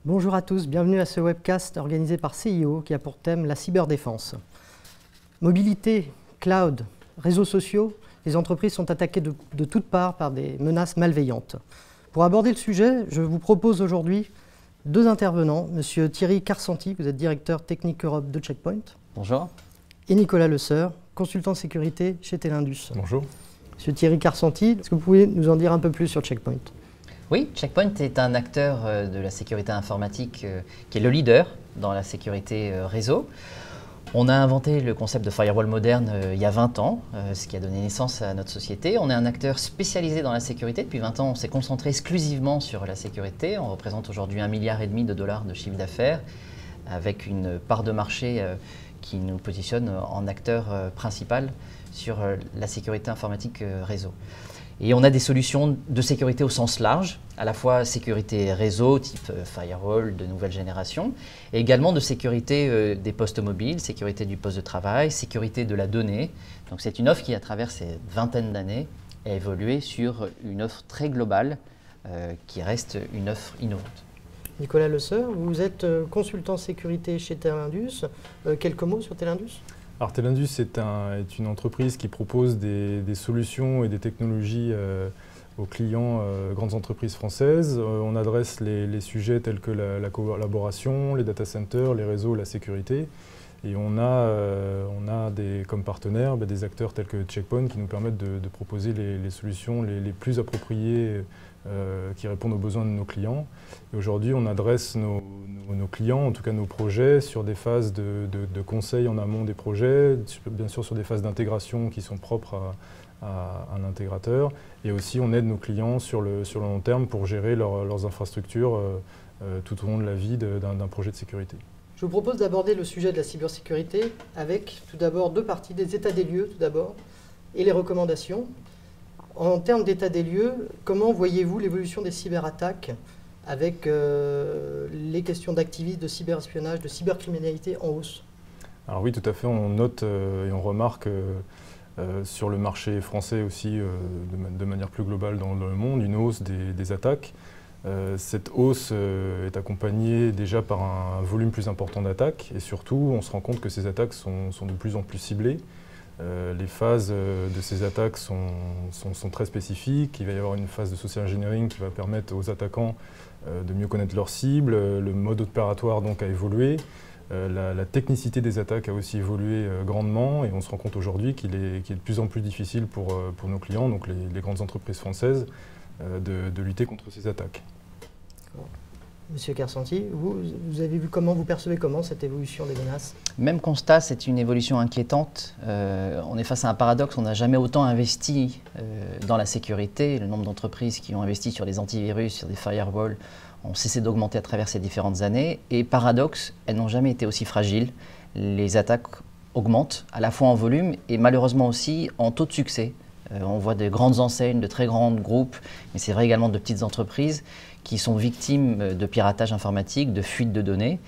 Bonjour à tous, bienvenue à ce webcast organisé par CIO qui a pour thème la cyberdéfense. Mobilité, cloud, réseaux sociaux, les entreprises sont attaquées de toutes parts par des menaces malveillantes. Pour aborder le sujet, je vous propose aujourd'hui deux intervenants, Monsieur Thierry Carsanti, vous êtes directeur technique Europe de Check Point. Bonjour. Et Nicolas Lesseur, consultant sécurité chez Telindus. Bonjour. Monsieur Thierry Carsanti, est-ce que vous pouvez nous en dire un peu plus sur Check Point ? Oui, Check Point est un acteur de la sécurité informatique qui est le leader dans la sécurité réseau. On a inventé le concept de firewall moderne il y a 20 ans, ce qui a donné naissance à notre société. On est un acteur spécialisé dans la sécurité. Depuis 20 ans, on s'est concentré exclusivement sur la sécurité. On représente aujourd'hui 1,5 milliard de chiffre d'affaires, avec une part de marché qui nous positionne en acteur principal sur la sécurité informatique réseau. Et on a des solutions de sécurité au sens large, à la fois sécurité réseau, type firewall de nouvelle génération, et également de sécurité des postes mobiles, sécurité du poste de travail, sécurité de la donnée. Donc c'est une offre qui, à travers ces vingtaines d'années, a évolué sur une offre très globale qui reste une offre innovante. Nicolas Lesseur, vous êtes consultant sécurité chez Telindus. Quelques mots sur Telindus ? Alors Telindus est une entreprise qui propose des solutions et des technologies aux clients grandes entreprises françaises. On adresse les sujets tels que la collaboration, les data centers, les réseaux, la sécurité. Et on a comme partenaires des acteurs tels que Check Point qui nous permettent de proposer les solutions les plus appropriées qui répondent aux besoins de nos clients. Et aujourd'hui, on adresse nos clients, en tout cas nos projets, sur des phases de conseil en amont des projets, bien sûr sur des phases d'intégration qui sont propres à un intégrateur. Et aussi, on aide nos clients sur le long terme pour gérer leurs infrastructures tout au long de la vie d'un projet de sécurité. Je vous propose d'aborder le sujet de la cybersécurité avec tout d'abord deux parties, des états des lieux tout d'abord et les recommandations. En termes d'état des lieux, comment voyez-vous l'évolution des cyberattaques avec les questions d'activisme, de cyberespionnage, de cybercriminalité en hausse? Alors oui, tout à fait, on note et on remarque sur le marché français aussi, de manière plus globale dans le monde, une hausse des attaques. Cette hausse est accompagnée déjà par un volume plus important d'attaques et surtout, on se rend compte que ces attaques sont de plus en plus ciblées. Les phases de ces attaques sont très spécifiques. Il va y avoir une phase de social engineering qui va permettre aux attaquants de mieux connaître leurs cibles. Le mode opératoire donc a évolué. La technicité des attaques a aussi évolué grandement et on se rend compte aujourd'hui qu'il est de plus en plus difficile pour nos clients, donc les grandes entreprises françaises, de lutter contre ces attaques. Monsieur Carsanti, vous avez vu vous percevez comment cette évolution des menaces? Même constat, c'est une évolution inquiétante. On est face à un paradoxe, on n'a jamais autant investi dans la sécurité. Le nombre d'entreprises qui ont investi sur des antivirus, sur des firewalls, ont cessé d'augmenter à travers ces différentes années. Et paradoxe, elles n'ont jamais été aussi fragiles. Les attaques augmentent, à la fois en volume et malheureusement aussi en taux de succès. On voit de grandes enseignes, de très grands groupes, mais c'est vrai également de petites entreprises qui sont victimes de piratage informatique, de fuite de données.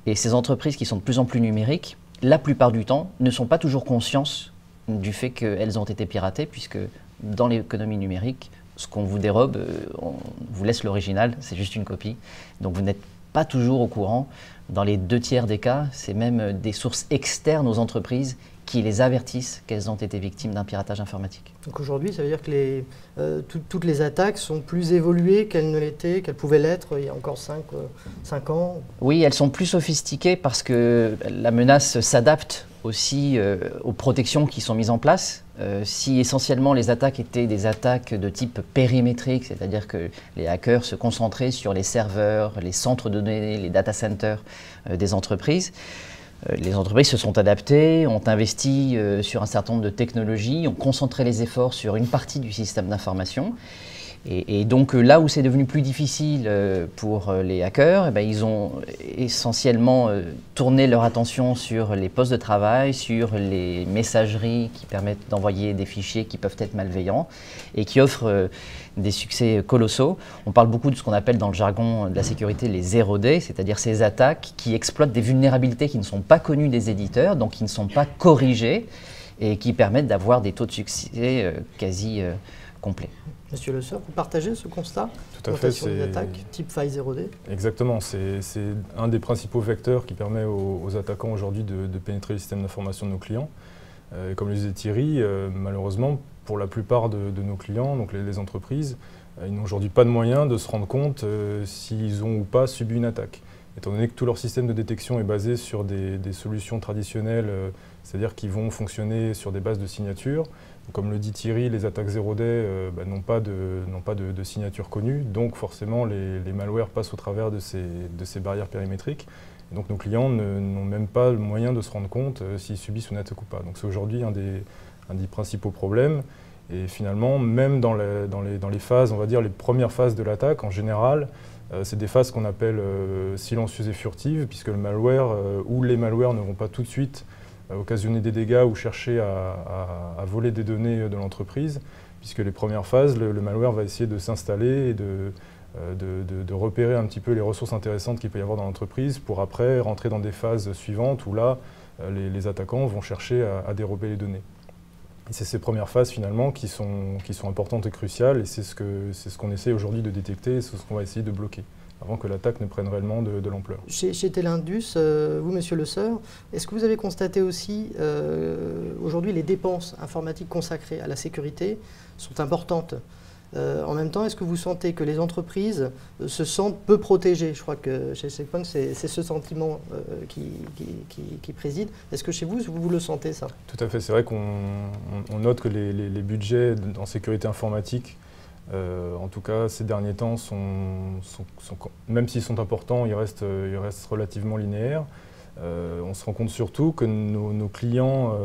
Et ces entreprises qui sont de plus en plus numériques, la plupart du temps, ne sont pas toujours conscientes du fait qu'elles ont été piratées, puisque dans l'économie numérique, ce qu'on vous dérobe, on vous laisse l'original, c'est juste une copie. Donc vous n'êtes pas toujours au courant. Dans les 2/3 des cas, c'est même des sources externes aux entreprises qui les avertissent qu'elles ont été victimes d'un piratage informatique. Donc aujourd'hui, ça veut dire que toutes les attaques sont plus évoluées qu'elles ne l'étaient, qu'elles pouvaient l'être il y a encore 5 ans? Oui, elles sont plus sophistiquées parce que la menace s'adapte aussi aux protections qui sont mises en place. Si essentiellement les attaques étaient des attaques de type périmétrique, c'est-à-dire que les hackers se concentraient sur les serveurs, les centres de données, les data centers des entreprises, les entreprises se sont adaptées, ont investi sur un certain nombre de technologies, ont concentré les efforts sur une partie du système d'information. Et donc là où c'est devenu plus difficile pour les hackers, ils ont essentiellement tourné leur attention sur les postes de travail, sur les messageries qui permettent d'envoyer des fichiers qui peuvent être malveillants et qui offrent des succès colossaux. On parle beaucoup de ce qu'on appelle dans le jargon de la sécurité les 0D, c'est-à-dire ces attaques qui exploitent des vulnérabilités qui ne sont pas connues des éditeurs, donc qui ne sont pas corrigées et qui permettent d'avoir des taux de succès quasi complets. Monsieur Le Seur, vous partagez ce constat? Tout à fait. C'est des attaques type faille 0D. Exactement. C'est un des principaux vecteurs qui permet aux attaquants aujourd'hui de pénétrer le système d'information de nos clients. Et comme le disait Thierry, malheureusement, pour la plupart de nos clients, donc les entreprises, ils n'ont aujourd'hui pas de moyens de se rendre compte s'ils ont ou pas subi une attaque. Étant donné que tout leur système de détection est basé sur des solutions traditionnelles, c'est-à-dire qui vont fonctionner sur des bases de signatures. Comme le dit Thierry, les attaques 0D n'ont pas de signature connue, donc forcément les malwares passent au travers de ces barrières périmétriques. Et donc nos clients n'ont même pas le moyen de se rendre compte s'ils subissent une attaque ou pas. Donc c'est aujourd'hui un des principaux problèmes. Et finalement, même dans les phases, on va dire les premières phases de l'attaque, en général, c'est des phases qu'on appelle silencieuses et furtives, puisque le malware ou les malwares ne vont pas tout de suite occasionner des dégâts ou chercher à voler des données de l'entreprise, puisque les premières phases, le malware va essayer de s'installer et de repérer un petit peu les ressources intéressantes qu'il peut y avoir dans l'entreprise pour après rentrer dans des phases suivantes où là, les attaquants vont chercher à dérober les données. Et c'est ces premières phases finalement qui sont importantes et cruciales, et c'est ce qu'on essaie aujourd'hui de détecter et c'est ce qu'on va essayer de bloquer avant que l'attaque ne prenne réellement de l'ampleur. Chez Telindus, vous, Monsieur Le Seur, est-ce que vous avez constaté aussi aujourd'hui les dépenses informatiques consacrées à la sécurité sont importantes? En même temps, est-ce que vous sentez que les entreprises se sentent peu protégées? Je crois que chez Checkpoint, c'est ce sentiment qui préside. Est-ce que chez vous, vous le sentez, ça? Tout à fait. C'est vrai qu'on note que les budgets en sécurité informatique, en tout cas ces derniers temps, même s'ils sont importants, ils restent relativement linéaires. On se rend compte surtout que nos clients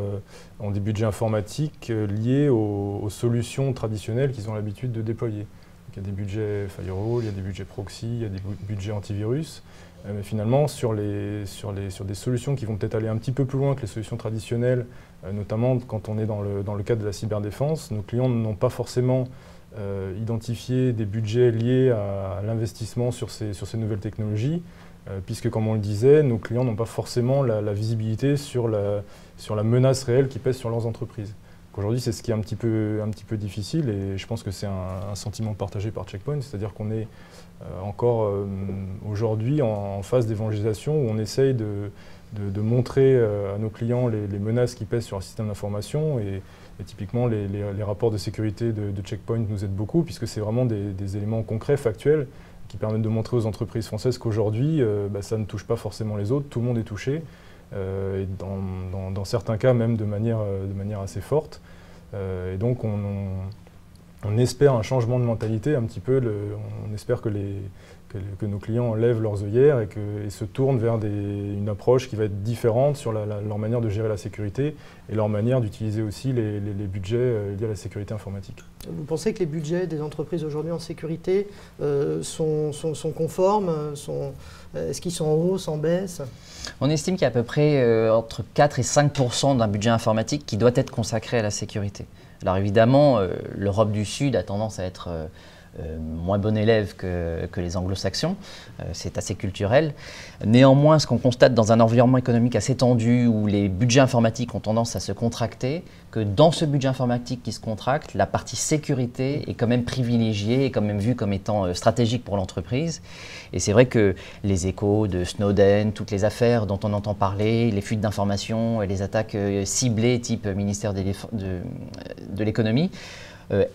ont des budgets informatiques liés aux solutions traditionnelles qu'ils ont l'habitude de déployer. Donc, il y a des budgets firewall, il y a des budgets proxy, il y a des budgets antivirus. Mais finalement, sur des solutions qui vont peut-être aller un petit peu plus loin que les solutions traditionnelles, notamment quand on est dans le cadre de la cyberdéfense, nos clients n'ont pas forcément identifié des budgets liés à l'investissement sur ces nouvelles technologies. Puisque, comme on le disait, nos clients n'ont pas forcément la visibilité sur la menace réelle qui pèse sur leurs entreprises. Aujourd'hui, c'est ce qui est un petit peu difficile, et je pense que c'est un sentiment partagé par Checkpoint, c'est-à-dire qu'on est encore aujourd'hui en phase d'évangélisation où on essaye de montrer à nos clients les menaces qui pèsent sur un système d'information, et typiquement les rapports de sécurité de Checkpoint nous aident beaucoup, puisque c'est vraiment des éléments concrets, factuels, qui permettent de montrer aux entreprises françaises qu'aujourd'hui, ça ne touche pas forcément les autres, tout le monde est touché, et dans certains cas même de manière assez forte. Et donc on espère un changement de mentalité, un petit peu, on espère que nos clients lèvent leurs œillères et se tournent vers une approche qui va être différente sur leur manière de gérer la sécurité et leur manière d'utiliser aussi les budgets liés à la sécurité informatique. Vous pensez que les budgets des entreprises aujourd'hui en sécurité sont conformes? Est-ce qu'ils sont en hausse, en baisse? On estime qu'il y a à peu près entre 4 et 5% d'un budget informatique qui doit être consacré à la sécurité. Alors évidemment, l'Europe du Sud a tendance à être moins bon élève que les anglo-saxons, c'est assez culturel. Néanmoins, ce qu'on constate dans un environnement économique assez tendu où les budgets informatiques ont tendance à se contracter, que dans ce budget informatique qui se contracte, la partie sécurité est quand même privilégiée, est quand même vue comme étant stratégique pour l'entreprise. Et c'est vrai que les échos de Snowden, toutes les affaires dont on entend parler, les fuites d'informations, les attaques ciblées type ministère de l'économie,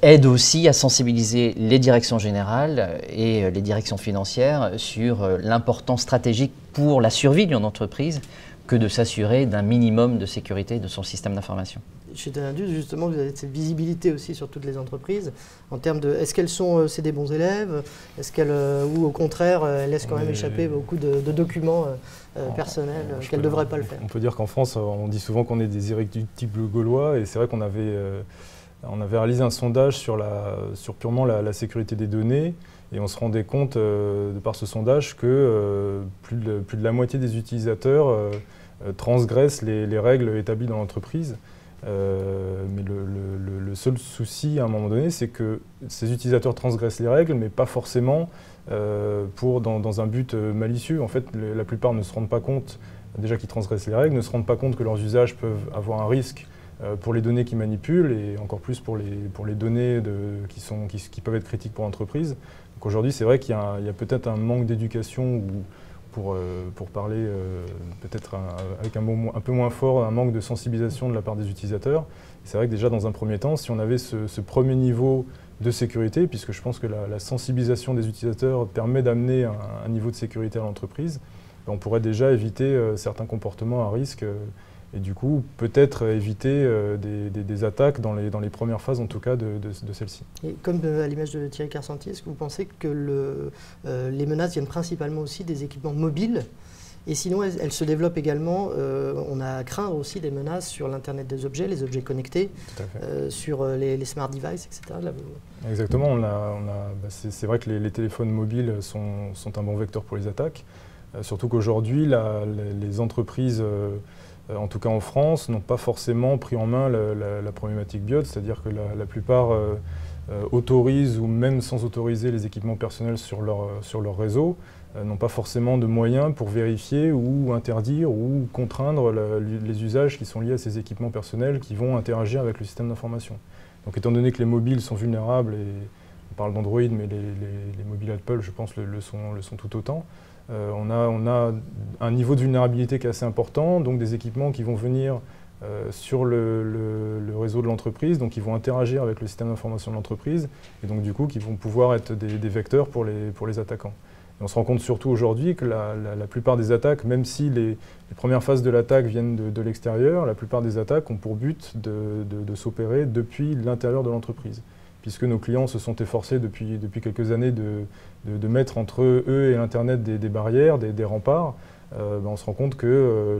aide aussi à sensibiliser les directions générales et les directions financières sur l'importance stratégique pour la survie d'une entreprise que de s'assurer d'un minimum de sécurité de son système d'information. Chez Telindus, justement, vous avez cette visibilité aussi sur toutes les entreprises en termes de est-ce qu'elles sont des bons élèves, est-ce qu'elles ou au contraire elles laissent quand même échapper beaucoup de documents personnels qu'elles ne devraient pas le faire. On peut dire qu'en France, on dit souvent qu'on est des irréductibles gaulois, et c'est vrai qu'on avait réalisé un sondage sur purement la sécurité des données, et on se rendait compte, de par ce sondage, que plus de la moitié des utilisateurs transgressent les règles établies dans l'entreprise. Mais le seul souci à un moment donné, c'est que ces utilisateurs transgressent les règles, mais pas forcément dans un but malicieux. En fait, la plupart ne se rendent pas compte, déjà qu'ils transgressent les règles, ne se rendent pas compte que leurs usages peuvent avoir un risque pour les données qu'ils manipulent et encore plus pour les données qui peuvent être critiques pour l'entreprise. Donc aujourd'hui, c'est vrai qu'il y a peut-être un manque d'éducation ou pour parler peut-être avec un mot un peu moins fort, un manque de sensibilisation de la part des utilisateurs. C'est vrai que déjà dans un premier temps, si on avait ce premier niveau de sécurité, puisque je pense que la sensibilisation des utilisateurs permet d'amener un niveau de sécurité à l'entreprise, on pourrait déjà éviter certains comportements à risque et du coup peut-être éviter des attaques dans les premières phases en tout cas de celle-ci. Et comme à l'image de Thierry Carcentier, est-ce que vous pensez que les menaces viennent principalement aussi des équipements mobiles? Et sinon, elles se développent également, on a à craindre aussi des menaces sur l'Internet des objets, les objets connectés, sur les smart devices, etc. Là, exactement, c'est vrai que les téléphones mobiles sont un bon vecteur pour les attaques, surtout qu'aujourd'hui, les entreprises, en tout cas en France, n'ont pas forcément pris en main la problématique BIOD, c'est-à-dire que la plupart autorisent ou même sans autoriser les équipements personnels sur leur réseau, n'ont pas forcément de moyens pour vérifier ou interdire ou contraindre les usages qui sont liés à ces équipements personnels qui vont interagir avec le système d'information. Donc étant donné que les mobiles sont vulnérables, et on parle d'Android, mais les mobiles Apple, je pense, le sont tout autant, on a un niveau de vulnérabilité qui est assez important, donc des équipements qui vont venir sur le réseau de l'entreprise, donc qui vont interagir avec le système d'information de l'entreprise, et donc du coup qui vont pouvoir être des vecteurs pour les attaquants. Et on se rend compte surtout aujourd'hui que la plupart des attaques, même si les premières phases de l'attaque viennent de l'extérieur, la plupart des attaques ont pour but de s'opérer depuis l'intérieur de l'entreprise. Puisque nos clients se sont efforcés depuis quelques années de mettre entre eux et l'Internet des barrières, des remparts, on se rend compte que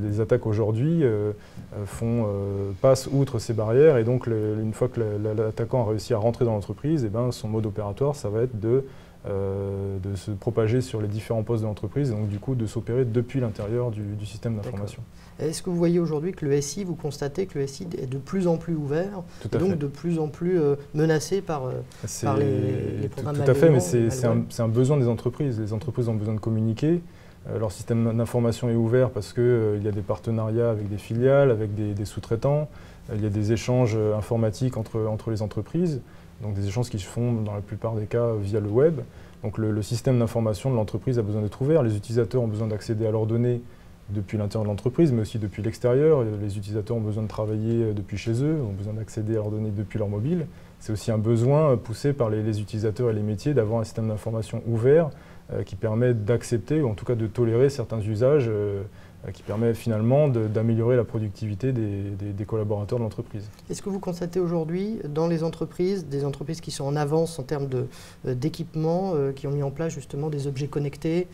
les attaques aujourd'hui passent outre ces barrières et donc une fois que l'attaquant a réussi à rentrer dans l'entreprise, son mode opératoire, ça va être de se propager sur les différents postes de l'entreprise et donc du coup de s'opérer depuis l'intérieur du système d'information. Est-ce que vous voyez aujourd'hui que le SI, vous constatez que le SI est de plus en plus ouvert et donc de plus en plus menacé par les programmes malveillants? Tout à fait, mais c'est un besoin des entreprises. Les entreprises ont besoin de communiquer. Leur système d'information est ouvert parce qu'il y a des partenariats avec des filiales, avec des sous-traitants. Il y a des échanges informatiques entre les entreprises. Donc des échanges qui se font dans la plupart des cas via le web. Donc le système d'information de l'entreprise a besoin d'être ouvert. Les utilisateurs ont besoin d'accéder à leurs données depuis l'intérieur de l'entreprise, mais aussi depuis l'extérieur. Les utilisateurs ont besoin de travailler depuis chez eux, ont besoin d'accéder à leurs données depuis leur mobile. C'est aussi un besoin poussé par les utilisateurs et les métiers d'avoir un système d'information ouvert qui permet d'accepter ou en tout cas de tolérer certains usages qui permet finalement d'améliorer la productivité des collaborateurs de l'entreprise. Est-ce que vous constatez aujourd'hui dans les entreprises, des entreprises qui sont en avance en termes d'équipements, qui ont mis en place justement des objets connectés,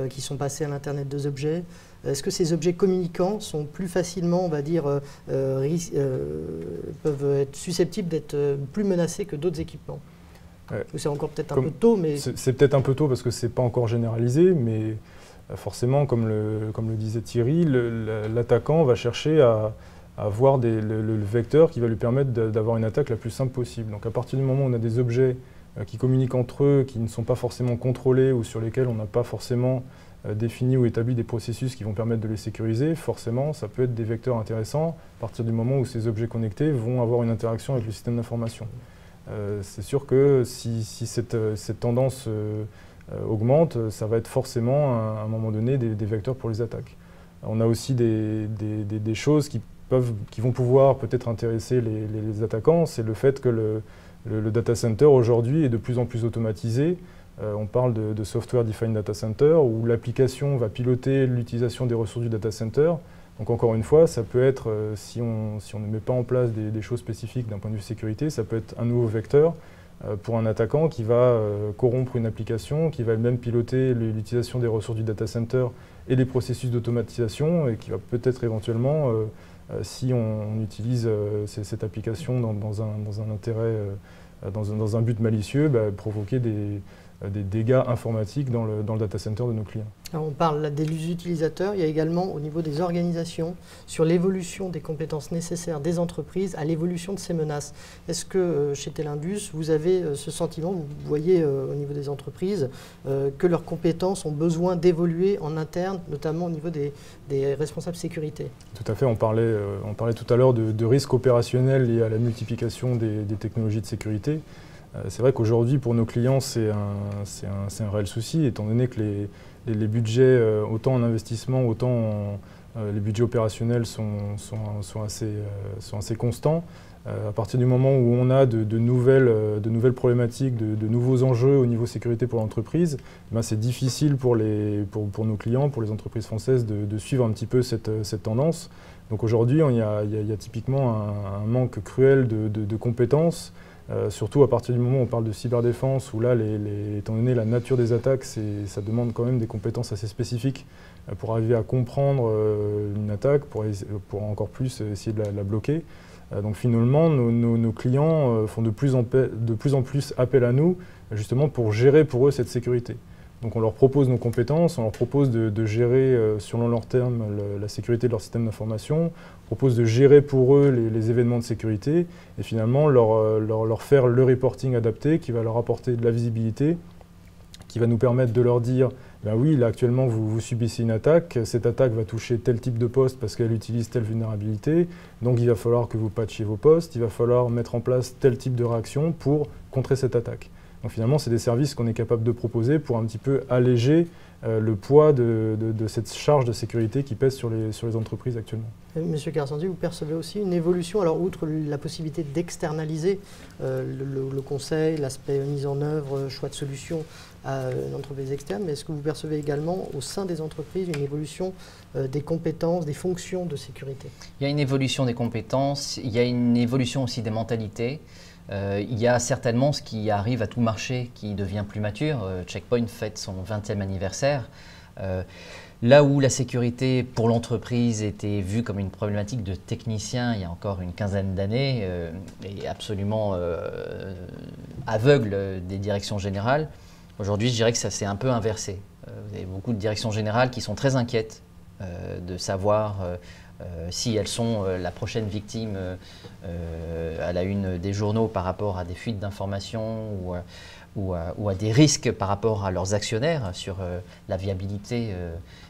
qui sont passés à l'Internet des objets? Est-ce que ces objets communicants sont plus facilement, on va dire, peuvent être susceptibles d'être plus menacés que d'autres équipements? C'est encore peut-être un peu tôt, mais... C'est peut-être un peu tôt parce que ce n'est pas encore généralisé, mais forcément, comme le disait Thierry, l'attaquant va chercher à avoir le vecteur qui va lui permettre d'avoir une attaque la plus simple possible. Donc à partir du moment où on a des objets qui communiquent entre eux, qui ne sont pas forcément contrôlés ou sur lesquels on n'a pas forcément défini ou établi des processus qui vont permettre de les sécuriser, forcément, ça peut être des vecteurs intéressants à partir du moment où ces objets connectés vont avoir une interaction avec le système d'information. C'est sûr que si cette tendance augmente, ça va être forcément à un moment donné des vecteurs pour les attaques. On a aussi des choses qui vont pouvoir peut-être intéresser les attaquants, c'est le fait que le data center aujourd'hui est de plus en plus automatisé. On parle de Software Defined Data Center où l'application va piloter l'utilisation des ressources du data center. Donc encore une fois, ça peut être, si on ne met pas en place des choses spécifiques d'un point de vue sécurité, ça peut être un nouveau vecteur pour un attaquant qui va corrompre une application, qui va même piloter l'utilisation des ressources du data center et les processus d'automatisation et qui va peut-être éventuellement, si on utilise cette application dans un intérêt, dans un but malicieux, provoquer des dégâts informatiques dans le data center de nos clients. Alors on parle là des utilisateurs, il y a également au niveau des organisations, sur l'évolution des compétences nécessaires des entreprises à l'évolution de ces menaces. Est-ce que chez Telindus, vous avez ce sentiment, vous voyez au niveau des entreprises, que leurs compétences ont besoin d'évoluer en interne, notamment au niveau des responsables sécurité? Tout à fait, on parlait tout à l'heure de risques opérationnels liés à la multiplication des technologies de sécurité. C'est vrai qu'aujourd'hui, pour nos clients, c'est un réel souci, étant donné que les budgets, autant en investissement, autant les budgets opérationnels sont assez constants. À partir du moment où on a de nouvelles problématiques, de nouveaux enjeux au niveau sécurité pour l'entreprise, c'est difficile pour nos clients, pour les entreprises françaises, de suivre un petit peu cette tendance. Donc aujourd'hui, il y a typiquement un manque cruel de compétences. Surtout à partir du moment où on parle de cyberdéfense, où là, étant donné la nature des attaques, ça demande quand même des compétences assez spécifiques pour arriver à comprendre une attaque, pour encore plus essayer de la bloquer. Donc finalement, nos clients font de plus en plus appel à nous, justement pour gérer pour eux cette sécurité. Donc on leur propose nos compétences, on leur propose de gérer sur le long terme la sécurité de leur système d'information, on propose de gérer pour eux les événements de sécurité et finalement leur faire le reporting adapté qui va leur apporter de la visibilité, qui va nous permettre de leur dire ben oui, là actuellement vous subissez une attaque, cette attaque va toucher tel type de poste parce qu'elle utilise telle vulnérabilité, donc il va falloir que vous patchiez vos postes, il va falloir mettre en place tel type de réaction pour contrer cette attaque. Donc finalement, c'est des services qu'on est capable de proposer pour un petit peu alléger le poids de cette charge de sécurité qui pèse sur les entreprises actuellement. Monsieur Kersandi, vous percevez aussi une évolution, alors outre la possibilité d'externaliser le conseil, l'aspect mise en œuvre, choix de solutions à une entreprise externe, mais est-ce que vous percevez également au sein des entreprises une évolution des compétences, des fonctions de sécurité? Il y a une évolution des compétences, il y a une évolution aussi des mentalités. Il y a certainement ce qui arrive à tout marché qui devient plus mature. Check Point fête son 20e anniversaire. Là où la sécurité pour l'entreprise était vue comme une problématique de technicien il y a encore une quinzaine d'années et absolument aveugle des directions générales, aujourd'hui je dirais que ça s'est un peu inversé. Vous avez beaucoup de directions générales qui sont très inquiètes de savoir si elles sont la prochaine victime à la une des journaux par rapport à des fuites d'informations ou à des risques par rapport à leurs actionnaires sur la viabilité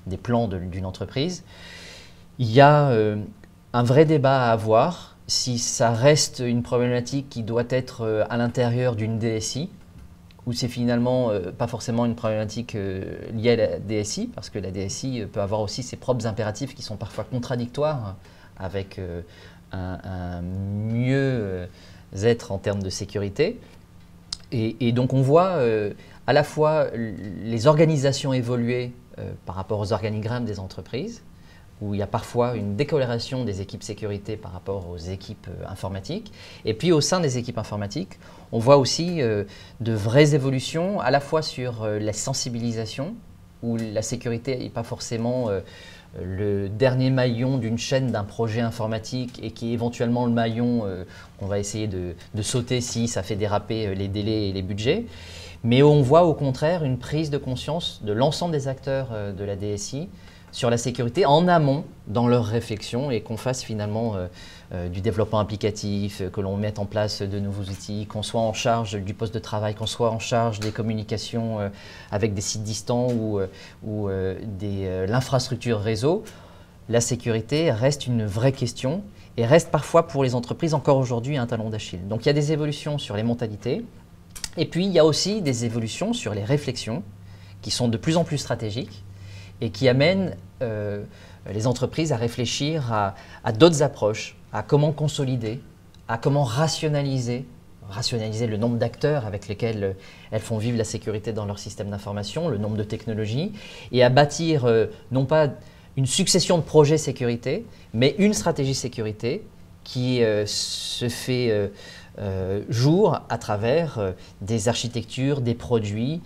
des plans d'une entreprise. Il y a un vrai débat à avoir si ça reste une problématique qui doit être à l'intérieur d'une DSI, ou c'est finalement pas forcément une problématique liée à la DSI, parce que la DSI peut avoir aussi ses propres impératifs qui sont parfois contradictoires avec un mieux être en termes de sécurité. Et donc on voit à la fois les organisations évoluer par rapport aux organigrammes des entreprises, où il y a parfois une décoloration des équipes sécurité par rapport aux équipes informatiques. Et puis au sein des équipes informatiques, on voit aussi de vraies évolutions, à la fois sur la sensibilisation, où la sécurité n'est pas forcément le dernier maillon d'une chaîne d'un projet informatique et qui est éventuellement le maillon qu'on va essayer de sauter si ça fait déraper les délais et les budgets. Mais on voit au contraire une prise de conscience de l'ensemble des acteurs de la DSI sur la sécurité en amont dans leurs réflexions et qu'on fasse finalement du développement applicatif, que l'on mette en place de nouveaux outils, qu'on soit en charge du poste de travail, qu'on soit en charge des communications avec des sites distants ou l'infrastructure réseau. La sécurité reste une vraie question et reste parfois pour les entreprises encore aujourd'hui un talon d'Achille. Donc il y a des évolutions sur les mentalités et puis il y a aussi des évolutions sur les réflexions qui sont de plus en plus stratégiques et qui amènent les entreprises à réfléchir à d'autres approches, à comment consolider, à comment rationaliser le nombre d'acteurs avec lesquels elles font vivre la sécurité dans leur système d'information, le nombre de technologies, et à bâtir non pas une succession de projets sécurité, mais une stratégie sécurité qui se fait jour à travers des architectures, des produits,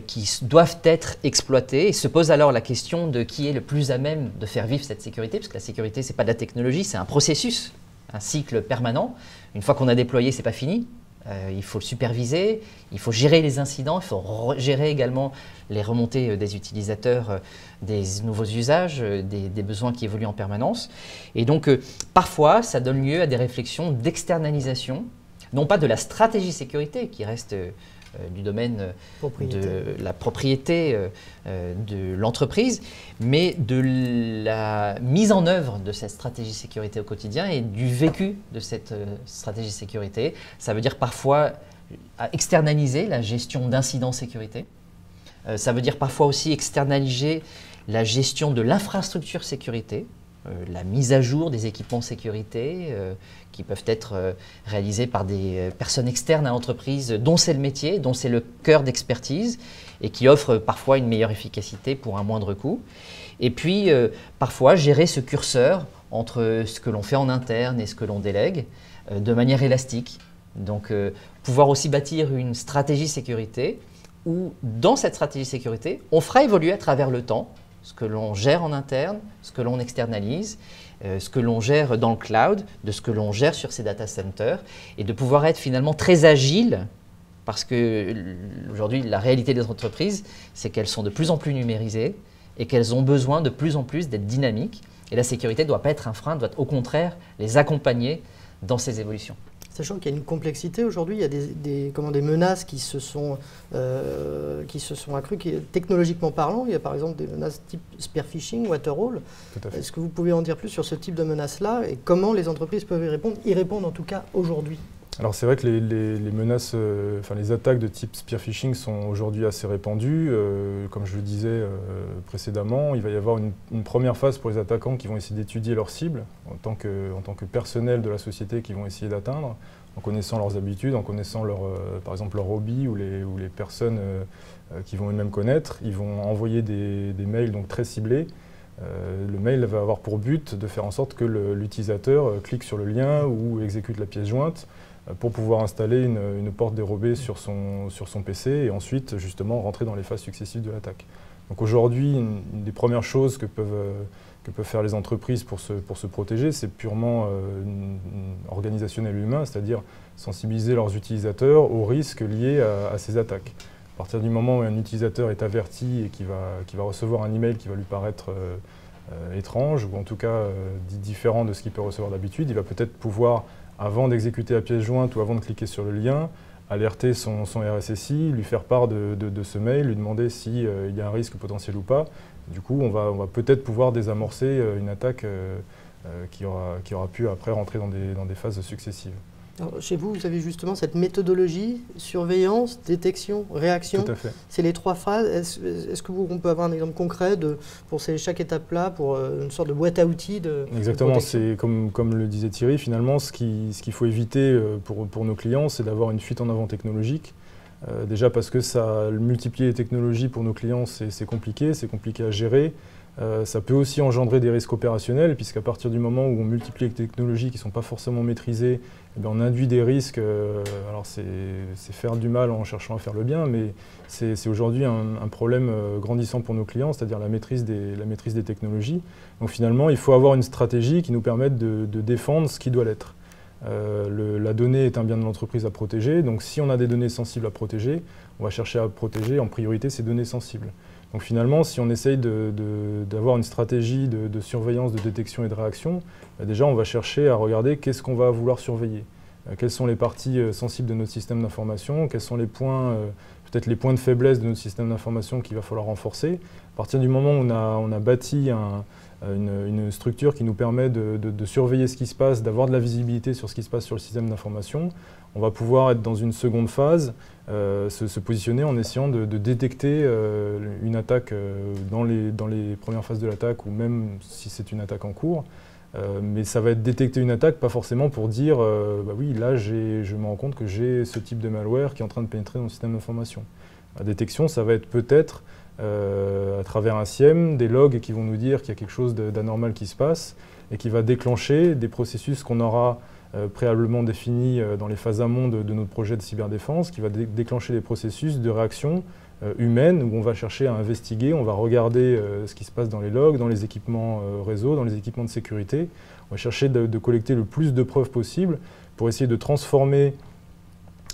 qui doivent être exploités et se pose alors la question de qui est le plus à même de faire vivre cette sécurité, parce que la sécurité, ce n'est pas de la technologie, c'est un processus, un cycle permanent. Une fois qu'on a déployé, ce n'est pas fini. il faut le superviser, il faut gérer les incidents, il faut gérer également les remontées des utilisateurs, des nouveaux usages, des besoins qui évoluent en permanence. Et donc, parfois, ça donne lieu à des réflexions d'externalisation, non pas de la stratégie sécurité, qui reste du domaine de la propriété de l'entreprise, mais de la mise en œuvre de cette stratégie sécurité au quotidien et du vécu de cette stratégie sécurité. Ça veut dire parfois externaliser la gestion d'incidents sécurité. Ça veut dire parfois aussi externaliser la gestion de l'infrastructure sécurité, la mise à jour des équipements sécurité qui peuvent être réalisés par des personnes externes à l'entreprise dont c'est le métier, dont c'est le cœur d'expertise et qui offrent parfois une meilleure efficacité pour un moindre coût. Et puis parfois gérer ce curseur entre ce que l'on fait en interne et ce que l'on délègue de manière élastique. Donc pouvoir aussi bâtir une stratégie sécurité où dans cette stratégie sécurité, on fera évoluer à travers le temps ce que l'on gère en interne, ce que l'on externalise, ce que l'on gère dans le cloud, de ce que l'on gère sur ces data centers, et de pouvoir être finalement très agile, parce qu'aujourd'hui, la réalité des entreprises, c'est qu'elles sont de plus en plus numérisées et qu'elles ont besoin de plus en plus d'être dynamiques. Et la sécurité ne doit pas être un frein, doit au contraire les accompagner dans ces évolutions. Sachant qu'il y a une complexité aujourd'hui, il y a des menaces qui se sont accrues, technologiquement parlant. Il y a par exemple des menaces type spear phishing, waterhall. Est-ce que vous pouvez en dire plus sur ce type de menaces-là et comment les entreprises peuvent y répondre en tout cas aujourd'hui? Alors c'est vrai que les menaces, les attaques de type spear phishing sont aujourd'hui assez répandues. Comme je le disais précédemment, il va y avoir une première phase pour les attaquants qui vont essayer d'étudier leurs cibles en tant que personnel de la société qui vont essayer d'atteindre, en connaissant leurs habitudes, en connaissant par exemple leur hobby ou les personnes qu'ils vont eux-mêmes connaître. Ils vont envoyer des mails donc très ciblés. Le mail va avoir pour but de faire en sorte que l'utilisateur clique sur le lien ou exécute la pièce jointe pour pouvoir installer une porte dérobée sur son PC et ensuite justement rentrer dans les phases successives de l'attaque. Donc aujourd'hui, une des premières choses que peuvent faire les entreprises pour se protéger, c'est purement organisationnel humain, c'est-à-dire sensibiliser leurs utilisateurs aux risques liés à ces attaques. À partir du moment où un utilisateur est averti et qui va recevoir un email qui va lui paraître étrange ou en tout cas différent de ce qu'il peut recevoir d'habitude, il va peut-être pouvoir, avant d'exécuter la pièce jointe ou avant de cliquer sur le lien, alerter son RSSI, lui faire part de ce mail, lui demander s'il y a un risque potentiel ou pas. Du coup, on va peut-être pouvoir désamorcer une attaque qui aura pu après rentrer dans des phases successives. Alors, chez vous, vous avez justement cette méthodologie, surveillance, détection, réaction. Tout à fait. C'est les trois phases. Est-ce qu'on peut avoir un exemple concret pour chaque étape-là, pour une sorte de boîte à outils Exactement, c'est comme le disait Thierry, finalement, ce qu'il faut éviter pour nos clients, c'est d'avoir une fuite en avant technologique. Déjà parce que multiplier les technologies pour nos clients, c'est compliqué à gérer. Ça peut aussi engendrer des risques opérationnels, puisqu'à partir du moment où on multiplie les technologies qui ne sont pas forcément maîtrisées, on induit des risques. Alors c'est faire du mal en cherchant à faire le bien, mais c'est aujourd'hui un problème grandissant pour nos clients, c'est-à-dire la maîtrise des technologies. Donc finalement, il faut avoir une stratégie qui nous permette de défendre ce qui doit l'être. La donnée est un bien de l'entreprise à protéger, donc si on a des données sensibles à protéger, on va chercher à protéger en priorité ces données sensibles. Donc finalement, si on essaye d'avoir une stratégie de surveillance, de détection et de réaction, déjà on va chercher à regarder qu'est-ce qu'on va vouloir surveiller. Quelles sont les parties sensibles de notre système d'information, quels sont les points, peut-être les points de faiblesse de notre système d'information qu'il va falloir renforcer. À partir du moment où on a bâti une structure qui nous permet de surveiller ce qui se passe, d'avoir de la visibilité sur ce qui se passe sur le système d'information, on va pouvoir être dans une seconde phase, se positionner en essayant de détecter une attaque dans les premières phases de l'attaque ou même si c'est une attaque en cours. Mais ça va être détecter une attaque, pas forcément pour dire oui, là je me rends compte que j'ai ce type de malware qui est en train de pénétrer dans le système d'information. La détection, ça va être peut-être à travers un SIEM, des logs qui vont nous dire qu'il y a quelque chose d'anormal qui se passe et qui va déclencher des processus qu'on aura préalablement définis dans les phases amont de notre projet de cyberdéfense, qui va déclencher des processus de réaction humaine où on va chercher à investiguer, on va regarder ce qui se passe dans les logs, dans les équipements réseau, dans les équipements de sécurité. On va chercher de collecter le plus de preuves possible pour essayer de transformer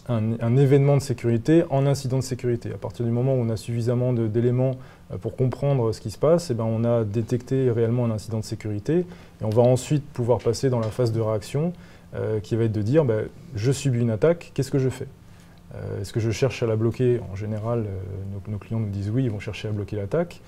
un événement de sécurité en incident de sécurité. À partir du moment où on a suffisamment d'éléments pour comprendre ce qui se passe, eh ben on a détecté réellement un incident de sécurité et on va ensuite pouvoir passer dans la phase de réaction qui va être de dire je subis une attaque, qu'est-ce que je fais? Est-ce que je cherche à la bloquer? En général, nos clients nous disent oui, ils vont chercher à bloquer l'attaque.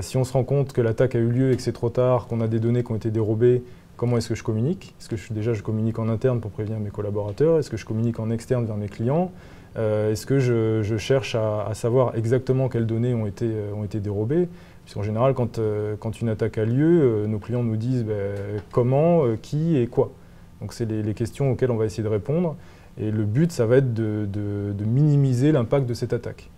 Si on se rend compte que l'attaque a eu lieu et que c'est trop tard, qu'on a des données qui ont été dérobées, comment est-ce que je communique? Est-ce que je communique en interne pour prévenir mes collaborateurs? Est-ce que je communique en externe vers mes clients? Est-ce que je cherche à savoir exactement quelles données ont été dérobées? Puisqu'en général, quand une attaque a lieu, nos clients nous disent comment, qui et quoi. Donc c'est les questions auxquelles on va essayer de répondre. Et le but, ça va être de minimiser l'impact de cette attaque.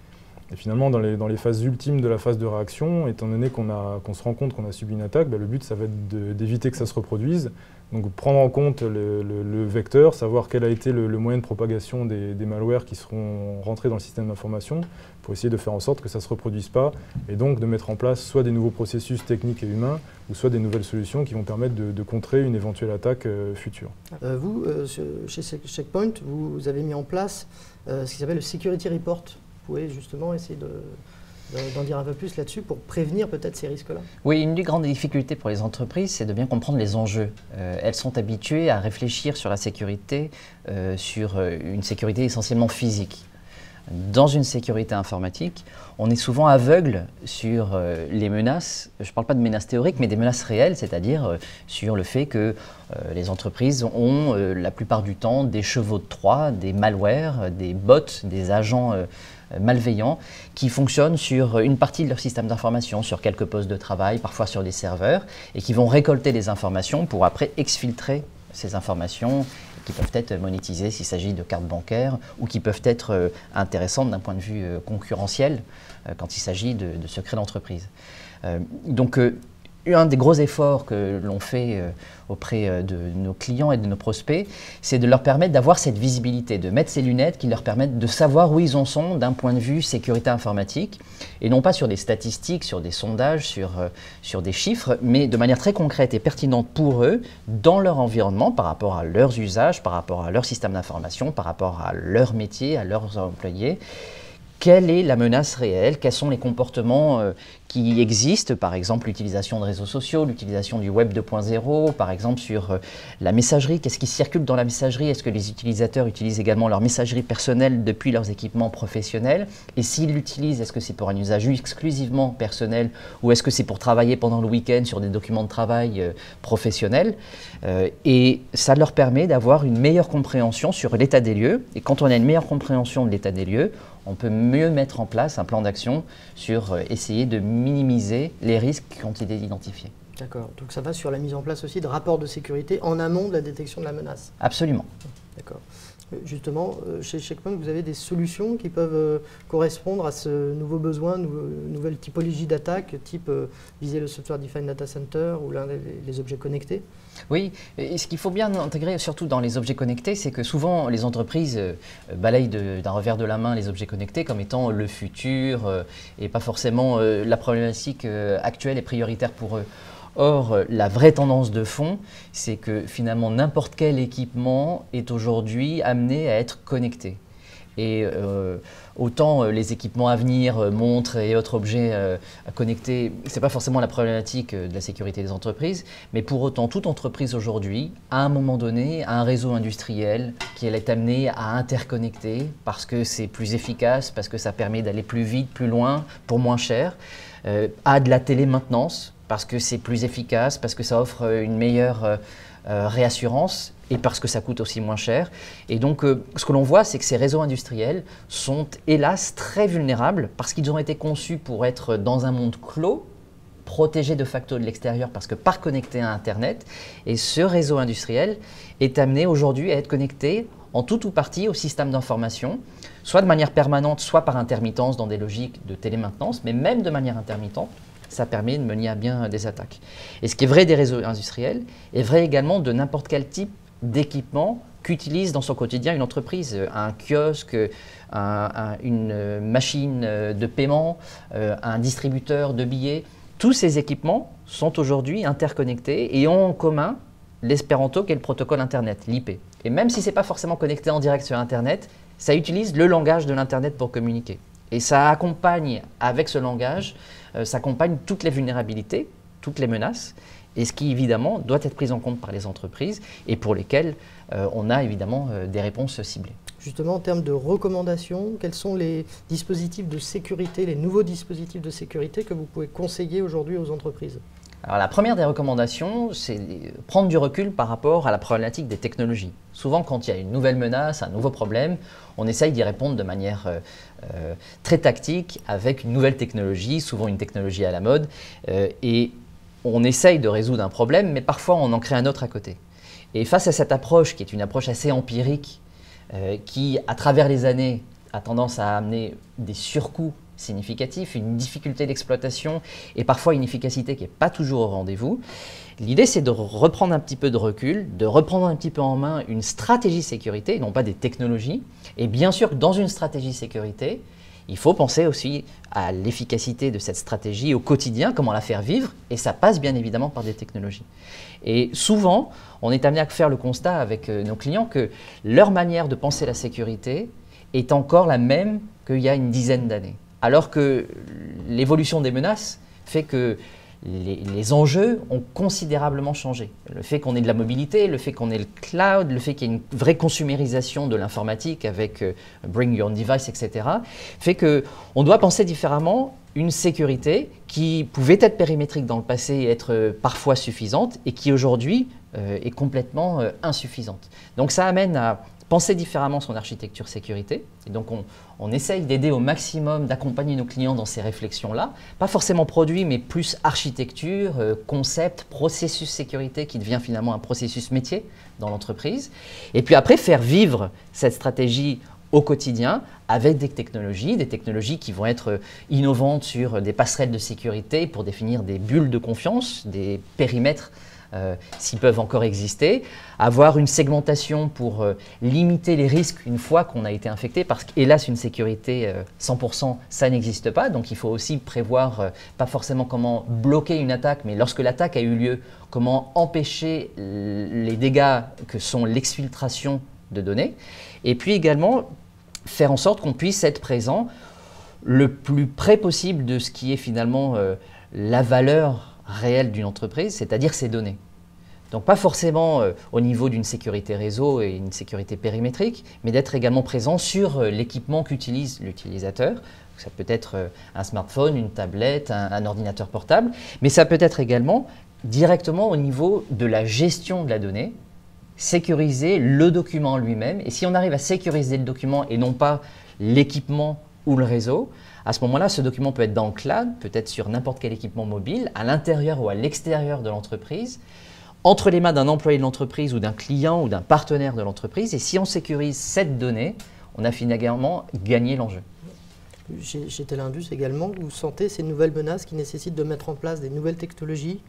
Et finalement, dans les phases ultimes de la phase de réaction, étant donné qu'on se rend compte qu'on a subi une attaque, le but, ça va être d'éviter que ça se reproduise. Donc prendre en compte le vecteur, savoir quel a été le moyen de propagation des malwares qui seront rentrés dans le système d'information, pour essayer de faire en sorte que ça ne se reproduise pas, et donc de mettre en place soit des nouveaux processus techniques et humains, ou soit des nouvelles solutions qui vont permettre de contrer une éventuelle attaque future. Vous, chez Checkpoint, vous avez mis en place ce qui s'appelle le Security Report. Vous pouvez justement essayer d'en dire un peu plus là-dessus pour prévenir peut-être ces risques-là? Oui, une des grandes difficultés pour les entreprises, c'est de bien comprendre les enjeux. Elles sont habituées à réfléchir sur la sécurité, sur une sécurité essentiellement physique. Dans une sécurité informatique, on est souvent aveugle sur les menaces. Je ne parle pas de menaces théoriques, mais des menaces réelles, c'est-à-dire sur le fait que les entreprises ont la plupart du temps des chevaux de Troie, des malwares, des bots, des agents malveillants qui fonctionnent sur une partie de leur système d'information, sur quelques postes de travail, parfois sur des serveurs, et qui vont récolter les informations pour après exfiltrer ces informations qui peuvent être monétisées s'il s'agit de cartes bancaires ou qui peuvent être intéressantes d'un point de vue concurrentiel quand il s'agit de secrets d'entreprise. Donc, un des gros efforts que l'on fait auprès de nos clients et de nos prospects, c'est de leur permettre d'avoir cette visibilité, de mettre ces lunettes qui leur permettent de savoir où ils en sont d'un point de vue sécurité informatique, et non pas sur des statistiques, sur des sondages, sur des chiffres, mais de manière très concrète et pertinente pour eux, dans leur environnement, par rapport à leurs usages, par rapport à leur système d'information, par rapport à leur métier, à leurs employés. Quelle est la menace réelle? Quels sont les comportements qui existent? Par exemple, l'utilisation de réseaux sociaux, l'utilisation du Web 2.0, par exemple sur la messagerie. Qu'est-ce qui circule dans la messagerie? Est-ce que les utilisateurs utilisent également leur messagerie personnelle depuis leurs équipements professionnels? Et s'ils l'utilisent, est-ce que c'est pour un usage exclusivement personnel ou est-ce que c'est pour travailler pendant le week-end sur des documents de travail professionnels? Et ça leur permet d'avoir une meilleure compréhension sur l'état des lieux. Et quand on a une meilleure compréhension de l'état des lieux, on peut mieux mettre en place un plan d'action sur essayer de minimiser les risques qui ont été identifiés. D'accord. Donc ça va sur la mise en place aussi de rapports de sécurité en amont de la détection de la menace. Absolument. D'accord. Justement, chez Checkpoint, vous avez des solutions qui peuvent correspondre à ce nouveau besoin, nouvelle typologie d'attaque, type viser le Software Defined Data Center ou les objets connectés? Oui, et ce qu'il faut bien intégrer, surtout dans les objets connectés, c'est que souvent les entreprises balayent d'un revers de la main les objets connectés comme étant le futur et pas forcément la problématique actuelle et prioritaire pour eux. Or, la vraie tendance de fond, c'est que finalement n'importe quel équipement est aujourd'hui amené à être connecté. Et autant les équipements à venir, montres et autres objets à connecter, ce n'est pas forcément la problématique de la sécurité des entreprises, mais pour autant, toute entreprise aujourd'hui, à un moment donné, a un réseau industriel qui est amené à interconnecter parce que c'est plus efficace, parce que ça permet d'aller plus vite, plus loin, pour moins cher, a de la télémaintenance, parce que c'est plus efficace, parce que ça offre une meilleure réassurance et parce que ça coûte aussi moins cher. Et donc, ce que l'on voit, c'est que ces réseaux industriels sont hélas très vulnérables parce qu'ils ont été conçus pour être dans un monde clos, protégés de facto de l'extérieur parce que pas connectés à Internet. Et ce réseau industriel est amené aujourd'hui à être connecté en tout ou partie au système d'information, soit de manière permanente, soit par intermittence dans des logiques de télémaintenance, mais même de manière intermittente. Ça permet de mener à bien des attaques. Et ce qui est vrai des réseaux industriels est vrai également de n'importe quel type d'équipement qu'utilise dans son quotidien une entreprise. Un kiosque, une machine de paiement, un distributeur de billets. Tous ces équipements sont aujourd'hui interconnectés et ont en commun l'espéranto qui est le protocole Internet, l'IP. Et même si ce n'est pas forcément connecté en direct sur Internet, ça utilise le langage de l'Internet pour communiquer. Et ça accompagne, avec ce langage, ça accompagne toutes les vulnérabilités, toutes les menaces, et ce qui évidemment doit être pris en compte par les entreprises et pour lesquelles on a évidemment des réponses ciblées. Justement, en termes de recommandations, quels sont les dispositifs de sécurité, les nouveaux dispositifs de sécurité que vous pouvez conseiller aujourd'hui aux entreprises? Alors, la première des recommandations, c'est prendre du recul par rapport à la problématique des technologies. Souvent, quand il y a une nouvelle menace, un nouveau problème, on essaye d'y répondre de manière très tactique avec une nouvelle technologie, souvent une technologie à la mode, et on essaye de résoudre un problème, mais parfois on en crée un autre à côté. Et face à cette approche, qui est une approche assez empirique, qui, à travers les années, a tendance à amener des surcoûts significatifs, une difficulté d'exploitation et parfois une efficacité qui n'est pas toujours au rendez-vous. L'idée, c'est de reprendre un petit peu de recul, de reprendre un petit peu en main une stratégie sécurité, non pas des technologies. Et bien sûr, dans une stratégie sécurité, il faut penser aussi à l'efficacité de cette stratégie au quotidien, comment la faire vivre, et ça passe bien évidemment par des technologies. Et souvent, on est amené à faire le constat avec nos clients que leur manière de penser la sécurité est encore la même qu'il y a une dizaine d'années. Alors que l'évolution des menaces fait que les enjeux ont considérablement changé. Le fait qu'on ait de la mobilité, le fait qu'on ait le cloud, le fait qu'il y ait une vraie consumérisation de l'informatique avec Bring Your Own Device, etc., fait qu'on doit penser différemment une sécurité qui pouvait être périmétrique dans le passé et être parfois suffisante et qui aujourd'hui est complètement insuffisante. Donc ça amène à penser différemment son architecture sécurité. Et donc on essaye d'aider au maximum, d'accompagner nos clients dans ces réflexions-là. Pas forcément produit, mais plus architecture, concept, processus sécurité qui devient finalement un processus métier dans l'entreprise. Et puis après, faire vivre cette stratégie au quotidien avec des technologies qui vont être innovantes sur des passerelles de sécurité pour définir des bulles de confiance, des périmètres s'ils peuvent encore exister, avoir une segmentation pour limiter les risques une fois qu'on a été infecté, parce qu'hélas, une sécurité 100%, ça n'existe pas. Donc il faut aussi prévoir, pas forcément comment bloquer une attaque, mais lorsque l'attaque a eu lieu, comment empêcher les dégâts que sont l'exfiltration de données. Et puis également, faire en sorte qu'on puisse être présent le plus près possible de ce qui est finalement la valeur réelle d'une entreprise, c'est-à-dire ses données. Donc pas forcément au niveau d'une sécurité réseau et une sécurité périmétrique, mais d'être également présent sur l'équipement qu'utilise l'utilisateur. Ça peut être un smartphone, une tablette, un ordinateur portable, mais ça peut être également directement au niveau de la gestion de la donnée, sécuriser le document lui-même. Et si on arrive à sécuriser le document et non pas l'équipement ou le réseau, à ce moment-là, ce document peut être dans le cloud, peut être sur n'importe quel équipement mobile, à l'intérieur ou à l'extérieur de l'entreprise, entre les mains d'un employé de l'entreprise ou d'un client ou d'un partenaire de l'entreprise. Et si on sécurise cette donnée, on a finalement gagné l'enjeu. Chez Telindus également, vous sentez ces nouvelles menaces qui nécessitent de mettre en place des nouvelles technologies.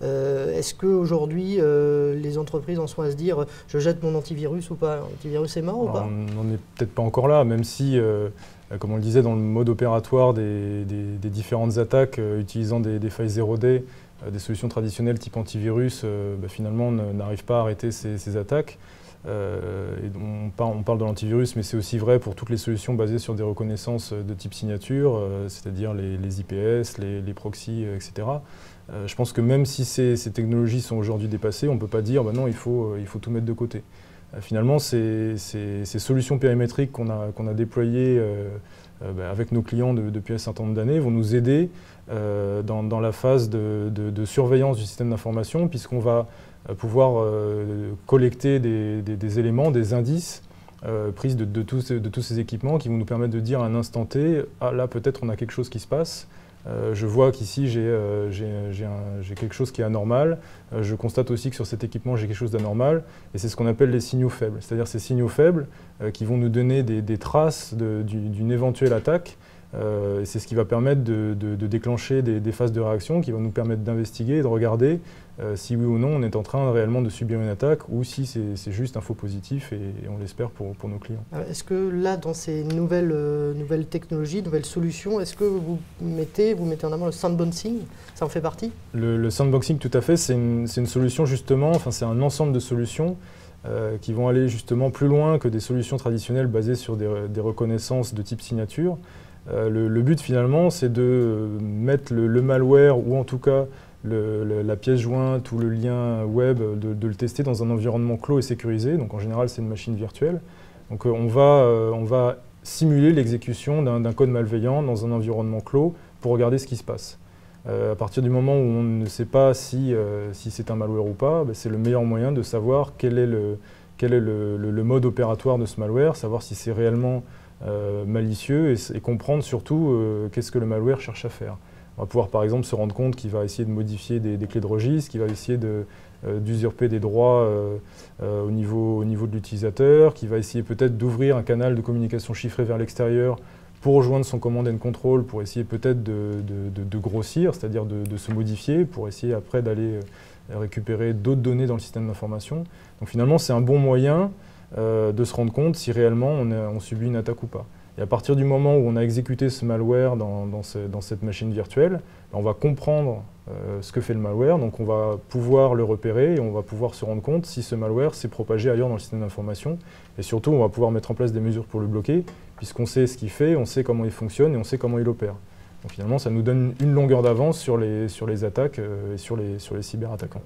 Est-ce qu'aujourd'hui, les entreprises en sont à se dire « je jette mon antivirus ou pas ?» L'antivirus est mort ou pas? On n'est peut-être pas encore là, même si, comme on le disait, dans le mode opératoire des différentes attaques utilisant des failles 0D, des solutions traditionnelles type antivirus, finalement, n'arrivent pas à arrêter ces attaques. Et on parle de l'antivirus, mais c'est aussi vrai pour toutes les solutions basées sur des reconnaissances de type signature, c'est-à-dire les IPS, les proxys, etc. Je pense que même si ces technologies sont aujourd'hui dépassées, on ne peut pas dire non, il faut tout mettre de côté. Finalement, ces solutions périmétriques qu'on a déployées avec nos clients depuis un certain nombre d'années vont nous aider dans la phase de surveillance du système d'information, puisqu'on va pouvoir collecter des éléments, des indices pris de tous ces équipements qui vont nous permettre de dire à un instant T, ah là peut-être on a quelque chose qui se passe, je vois qu'ici j'ai quelque chose qui est anormal, je constate aussi que sur cet équipement j'ai quelque chose d'anormal, et c'est ce qu'on appelle les signaux faibles, c'est-à-dire ces signaux faibles qui vont nous donner des traces d'une éventuelle attaque. C'est ce qui va permettre de déclencher des phases de réaction qui vont nous permettre d'investiguer et de regarder si oui ou non on est en train réellement de subir une attaque ou si c'est juste un faux positif et on l'espère pour nos clients. Est-ce que là, dans ces nouvelles technologies, nouvelles solutions, est-ce que vous mettez en avant le sandboxing? Ça en fait partie? Le sandboxing, tout à fait, c'est une solution justement, enfin c'est un ensemble de solutions qui vont aller justement plus loin que des solutions traditionnelles basées sur des reconnaissances de type signature. Le but finalement, c'est de mettre le malware, ou en tout cas la pièce jointe ou le lien web, de le tester dans un environnement clos et sécurisé. Donc en général, c'est une machine virtuelle. Donc on va simuler l'exécution d'un code malveillant dans un environnement clos pour regarder ce qui se passe. À partir du moment où on ne sait pas si c'est un malware ou pas, c'est le meilleur moyen de savoir quel est le mode opératoire de ce malware, savoir si c'est réellement malicieux et comprendre surtout qu'est-ce que le malware cherche à faire. On va pouvoir par exemple se rendre compte qu'il va essayer de modifier des clés de registre, qu'il va essayer d'usurper des droits au niveau de l'utilisateur, qu'il va essayer peut-être d'ouvrir un canal de communication chiffré vers l'extérieur pour rejoindre son command and control, pour essayer peut-être de grossir, c'est-à-dire de se modifier, pour essayer après d'aller récupérer d'autres données dans le système d'information. Donc finalement, c'est un bon moyen de se rendre compte si réellement on subit une attaque ou pas. Et à partir du moment où on a exécuté ce malware dans cette machine virtuelle, on va comprendre ce que fait le malware, donc on va pouvoir le repérer et on va pouvoir se rendre compte si ce malware s'est propagé ailleurs dans le système d'information. Et surtout, on va pouvoir mettre en place des mesures pour le bloquer, puisqu'on sait ce qu'il fait, on sait comment il fonctionne et on sait comment il opère. Donc finalement, ça nous donne une longueur d'avance sur les attaques et sur les cyberattaquants.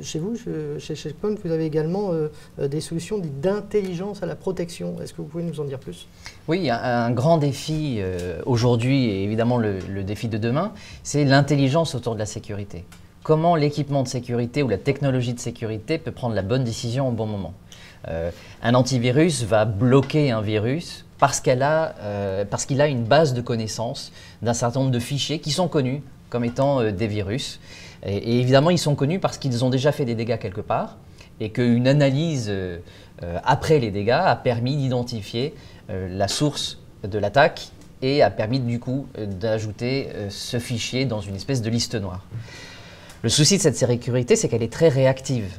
Chez vous, chez Checkpoint, vous avez également des solutions dites d'intelligence à la protection. Est-ce que vous pouvez nous en dire plus? Oui, un grand défi aujourd'hui, et évidemment le défi de demain, c'est l'intelligence autour de la sécurité. Comment l'équipement de sécurité ou la technologie de sécurité peut prendre la bonne décision au bon moment. Un antivirus va bloquer un virus parce qu'il a une base de connaissances d'un certain nombre de fichiers qui sont connus comme étant des virus. Et évidemment, ils sont connus parce qu'ils ont déjà fait des dégâts quelque part et qu'une analyse après les dégâts a permis d'identifier la source de l'attaque et a permis du coup d'ajouter ce fichier dans une espèce de liste noire. Le souci de cette sécurité, c'est qu'elle est très réactive.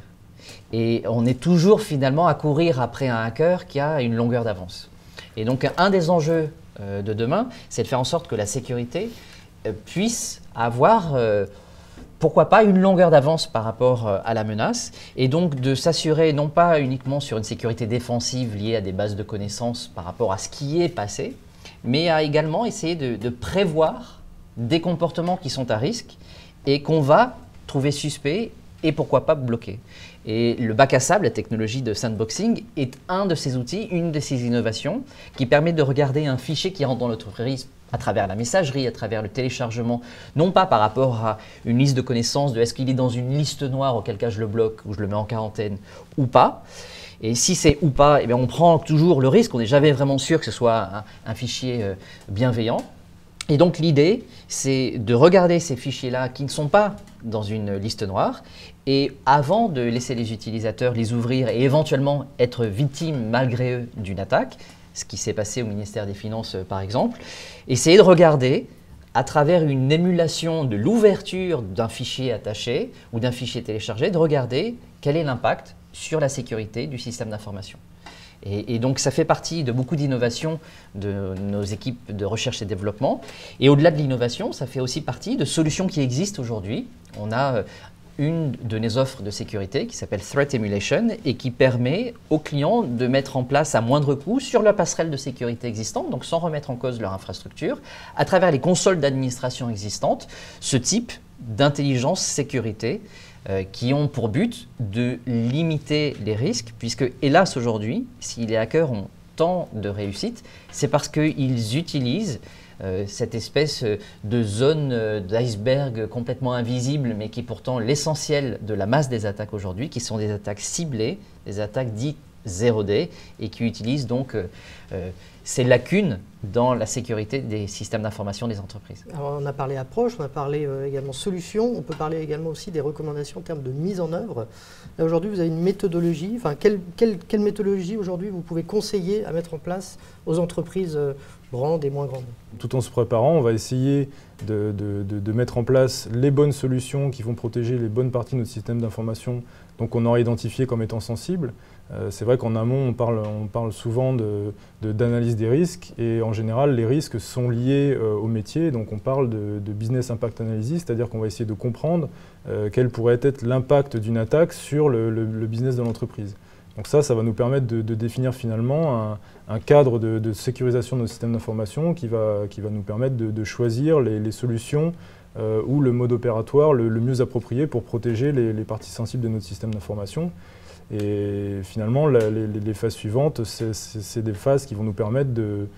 Et on est toujours finalement à courir après un hacker qui a une longueur d'avance. Et donc un des enjeux de demain, c'est de faire en sorte que la sécurité puisse avoir, pourquoi pas, une longueur d'avance par rapport à la menace, et donc de s'assurer non pas uniquement sur une sécurité défensive liée à des bases de connaissances par rapport à ce qui est passé, mais à également essayer de prévoir des comportements qui sont à risque et qu'on va trouver suspects et pourquoi pas bloquer. Et le bac à sable, la technologie de sandboxing, est un de ces outils, une de ces innovations qui permet de regarder un fichier qui rentre dans l'entreprise à travers la messagerie, à travers le téléchargement, non pas par rapport à une liste de connaissances de est-ce qu'il est dans une liste noire, auquel cas je le bloque ou je le mets en quarantaine ou pas. Et si c'est ou pas, eh bien on prend toujours le risque, on n'est jamais vraiment sûr que ce soit un fichier bienveillant. Et donc l'idée, c'est de regarder ces fichiers-là qui ne sont pas dans une liste noire et avant de laisser les utilisateurs les ouvrir et éventuellement être victimes malgré eux d'une attaque, ce qui s'est passé au ministère des Finances par exemple, essayer de regarder à travers une émulation de l'ouverture d'un fichier attaché ou d'un fichier téléchargé, de regarder quel est l'impact sur la sécurité du système d'information. Et donc ça fait partie de beaucoup d'innovations de nos équipes de recherche et développement. Et au-delà de l'innovation, ça fait aussi partie de solutions qui existent aujourd'hui. On a une de nos offres de sécurité qui s'appelle Threat Emulation et qui permet aux clients de mettre en place à moindre coût sur la passerelle de sécurité existante, donc sans remettre en cause leur infrastructure, à travers les consoles d'administration existantes, ce type d'intelligence sécurité qui ont pour but de limiter les risques, puisque hélas aujourd'hui, si les hackers ont tant de réussite, c'est parce qu'ils utilisent cette espèce de zone d'iceberg complètement invisible, mais qui est pourtant l'essentiel de la masse des attaques aujourd'hui, qui sont des attaques ciblées, des attaques dites 0D, et qui utilisent donc ces lacunes dans la sécurité des systèmes d'information des entreprises. Alors on a parlé approche, on a parlé également solution, on peut parler également aussi des recommandations en termes de mise en œuvre. Là aujourd'hui vous avez une méthodologie, enfin quelle méthodologie aujourd'hui vous pouvez conseiller à mettre en place aux entreprises grandes et moins grandes? Tout en se préparant, on va essayer de mettre en place les bonnes solutions qui vont protéger les bonnes parties de notre système d'information, donc on aura identifié comme étant sensibles. C'est vrai qu'en amont, on parle souvent d'analyse des risques et en général, les risques sont liés au métier. Donc on parle de business impact analysis, c'est-à-dire qu'on va essayer de comprendre quel pourrait être l'impact d'une attaque sur le business de l'entreprise. Donc ça va nous permettre de définir finalement un cadre de sécurisation de nos systèmes d'information qui va nous permettre de choisir les solutions ou le mode opératoire le mieux approprié pour protéger les parties sensibles de notre système d'information. Et finalement, les phases suivantes, c'est des phases qui vont nous permettre de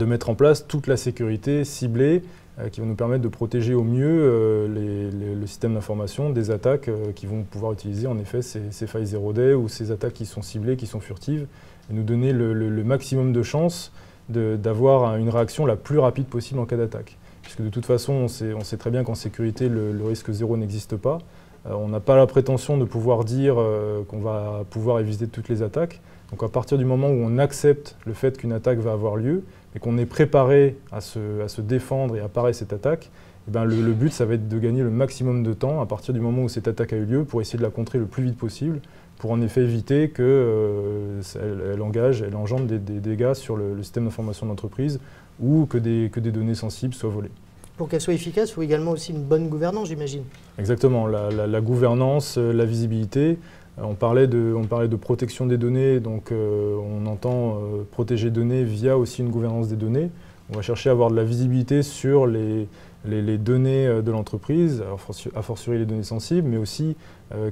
mettre en place toute la sécurité ciblée qui va nous permettre de protéger au mieux le système d'information des attaques qui vont pouvoir utiliser en effet ces failles 0-day ou ces attaques qui sont ciblées, qui sont furtives, et nous donner le maximum de chances d'avoir une réaction la plus rapide possible en cas d'attaque. Puisque de toute façon, on sait très bien qu'en sécurité, le risque zéro n'existe pas. On n'a pas la prétention de pouvoir dire qu'on va pouvoir éviter toutes les attaques. Donc à partir du moment où on accepte le fait qu'une attaque va avoir lieu et qu'on est préparé à se défendre et à parer cette attaque, eh bien le but, ça va être de gagner le maximum de temps à partir du moment où cette attaque a eu lieu pour essayer de la contrer le plus vite possible, pour en effet éviter qu'elle engendre des dégâts sur le système d'information de l'entreprise ou que des données sensibles soient volées. Pour qu'elle soit efficace, il faut également aussi une bonne gouvernance, j'imagine. Exactement, la gouvernance, la visibilité. On parlait de protection des données, donc on entend protéger les données via aussi une gouvernance des données. On va chercher à avoir de la visibilité sur les données de l'entreprise, a fortiori les données sensibles, mais aussi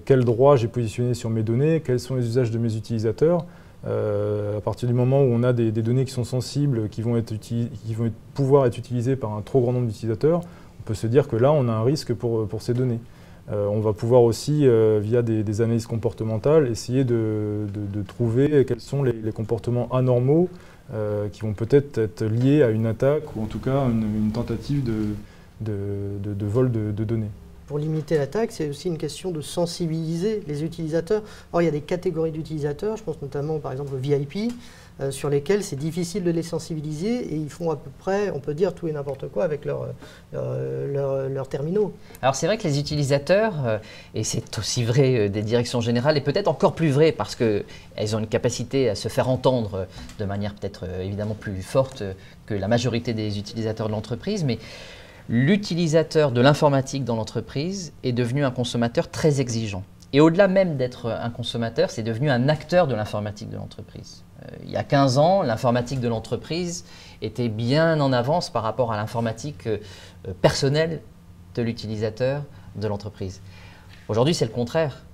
quels droits j'ai positionné sur mes données, quels sont les usages de mes utilisateurs. À partir du moment où on a des données qui sont sensibles, qui vont pouvoir être utilisées par un trop grand nombre d'utilisateurs, on peut se dire que là, on a un risque pour ces données. On va pouvoir aussi, via des analyses comportementales, essayer de trouver quels sont les comportements anormaux qui vont peut-être être liés à une attaque ou en tout cas une tentative de vol de données. Pour limiter l'attaque, c'est aussi une question de sensibiliser les utilisateurs. Or, il y a des catégories d'utilisateurs, je pense notamment par exemple au VIP, sur lesquels c'est difficile de les sensibiliser et ils font à peu près, on peut dire, tout et n'importe quoi avec leurs terminaux. Alors c'est vrai que les utilisateurs, et c'est aussi vrai des directions générales, et peut-être encore plus vrai parce qu'elles ont une capacité à se faire entendre de manière peut-être évidemment plus forte que la majorité des utilisateurs de l'entreprise, mais l'utilisateur de l'informatique dans l'entreprise est devenu un consommateur très exigeant. Et au-delà même d'être un consommateur, c'est devenu un acteur de l'informatique de l'entreprise. Il y a 15 ans, l'informatique de l'entreprise était bien en avance par rapport à l'informatique personnelle de l'utilisateur de l'entreprise. Aujourd'hui, c'est le contraire.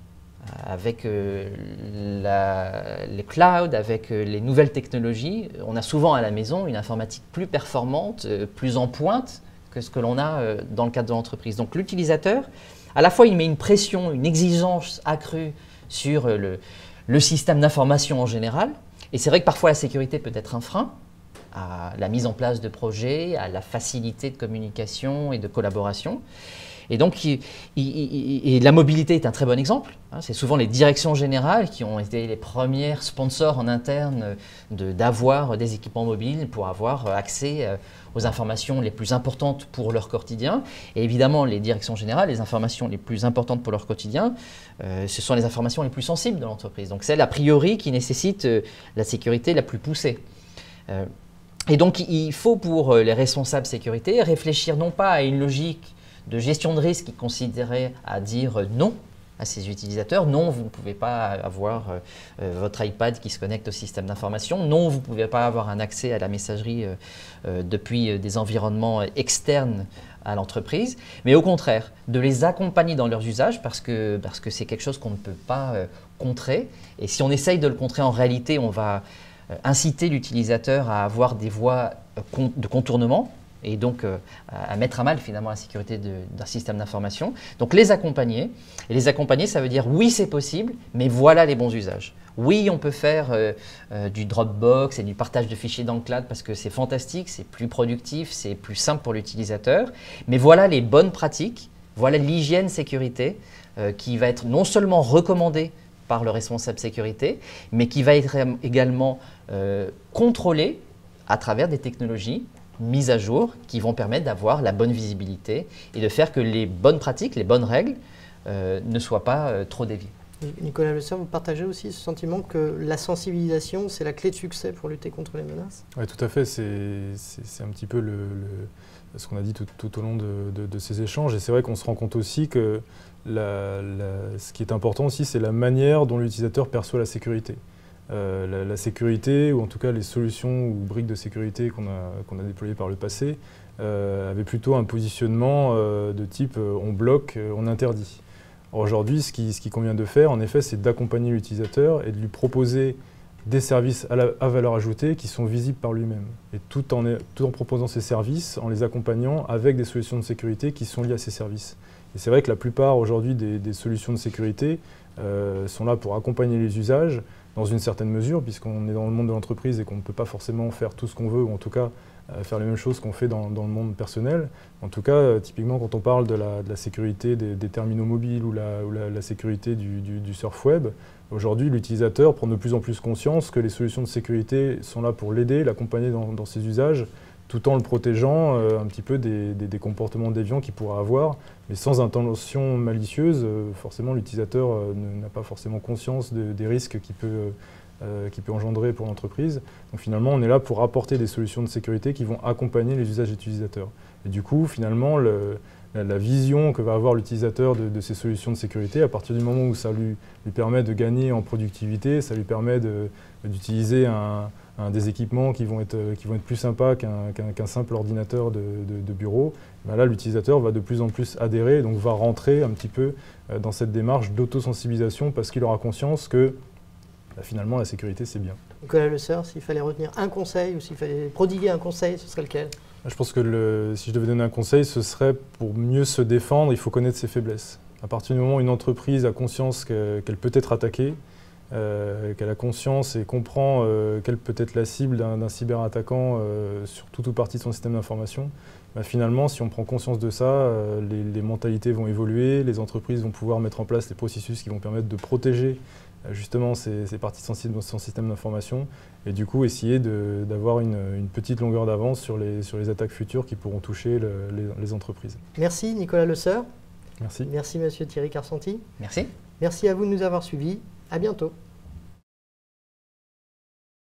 Avec les clouds, avec les nouvelles technologies, on a souvent à la maison une informatique plus performante, plus en pointe que ce que l'on a dans le cadre de l'entreprise. Donc l'utilisateur, à la fois il met une pression, une exigence accrue sur le système d'information en général, et c'est vrai que parfois la sécurité peut être un frein à la mise en place de projets, à la facilité de communication et de collaboration. Et donc, la mobilité est un très bon exemple. C'est souvent les directions générales qui ont été les premières sponsors en interne d'avoir des équipements mobiles pour avoir accès aux informations les plus importantes pour leur quotidien. Et évidemment, les directions générales, les informations les plus importantes pour leur quotidien, ce sont les informations les plus sensibles de l'entreprise. Donc, celles a priori qui nécessitent la sécurité la plus poussée. Et donc, il faut pour les responsables sécurité réfléchir non pas à une logique de gestion de risque qui consisterait à dire non à ces utilisateurs. Non, vous ne pouvez pas avoir votre iPad qui se connecte au système d'information. Non, vous ne pouvez pas avoir un accès à la messagerie depuis des environnements externes à l'entreprise. Mais au contraire, de les accompagner dans leurs usages parce que c'est quelque chose qu'on ne peut pas contrer. Et si on essaye de le contrer, en réalité, on va inciter l'utilisateur à avoir des voies de contournement et donc à mettre à mal finalement la sécurité d'un système d'information. Donc les accompagner, et les accompagner ça veut dire oui c'est possible, mais voilà les bons usages. Oui on peut faire du Dropbox et du partage de fichiers dans le cloud parce que c'est fantastique, c'est plus productif, c'est plus simple pour l'utilisateur, mais voilà les bonnes pratiques, voilà l'hygiène sécurité qui va être non seulement recommandée par le responsable sécurité, mais qui va être également contrôlée à travers des technologies mises à jour qui vont permettre d'avoir la bonne visibilité et de faire que les bonnes pratiques, les bonnes règles ne soient pas trop déviées. Nicolas Le Cerf, vous partagez aussi ce sentiment que la sensibilisation, c'est la clé de succès pour lutter contre les menaces? Oui, tout à fait. C'est un petit peu ce qu'on a dit tout au long de ces échanges. Et c'est vrai qu'on se rend compte aussi que ce qui est important aussi, c'est la manière dont l'utilisateur perçoit la sécurité. La sécurité, ou en tout cas les solutions ou briques de sécurité qu'on a déployées par le passé, avaient plutôt un positionnement de type on bloque, on interdit. Aujourd'hui, ce qui convient de faire, en effet, c'est d'accompagner l'utilisateur et de lui proposer des services à valeur ajoutée qui sont visibles par lui-même. Et tout en proposant ces services, en les accompagnant avec des solutions de sécurité qui sont liées à ces services. Et c'est vrai que la plupart aujourd'hui des solutions de sécurité sont là pour accompagner les usages dans une certaine mesure, puisqu'on est dans le monde de l'entreprise et qu'on ne peut pas forcément faire tout ce qu'on veut, ou en tout cas faire les mêmes choses qu'on fait dans le monde personnel. En tout cas, typiquement quand on parle de la sécurité des terminaux mobiles ou la sécurité du surf web, aujourd'hui l'utilisateur prend de plus en plus conscience que les solutions de sécurité sont là pour l'aider, l'accompagner dans ses usages, tout en le protégeant un petit peu des comportements déviants qu'il pourra avoir, mais sans intention malicieuse. Forcément, l'utilisateur n'a pas forcément conscience des risques qu'il peut engendrer pour l'entreprise. Donc finalement, on est là pour apporter des solutions de sécurité qui vont accompagner les usages utilisateurs. Et du coup, finalement, la vision que va avoir l'utilisateur de ces solutions de sécurité, à partir du moment où ça lui permet de gagner en productivité, ça lui permet d'utiliser des équipements qui vont être plus sympas qu'un simple ordinateur de bureau, ben là l'utilisateur va de plus en plus adhérer, donc va rentrer un petit peu dans cette démarche d'autosensibilisation parce qu'il aura conscience que finalement la sécurité c'est bien. Nicolas Le Seur, s'il fallait retenir un conseil ou s'il fallait prodiguer un conseil, ce serait lequel? Je pense que si je devais donner un conseil, ce serait pour mieux se défendre, il faut connaître ses faiblesses. À partir du moment où une entreprise a conscience qu'elle peut être attaquée, qu'elle a conscience et comprend quelle peut être la cible d'un cyberattaquant sur toute ou partie de son système d'information, bah finalement, si on prend conscience de ça, les mentalités vont évoluer, les entreprises vont pouvoir mettre en place les processus qui vont permettre de protéger justement ces parties sensibles dans son système d'information et du coup essayer d'avoir une petite longueur d'avance sur les attaques futures qui pourront toucher les entreprises. Merci Nicolas Le Seur. Merci. Merci Monsieur Thierry Carsanti. Merci. Merci à vous de nous avoir suivis. À bientôt.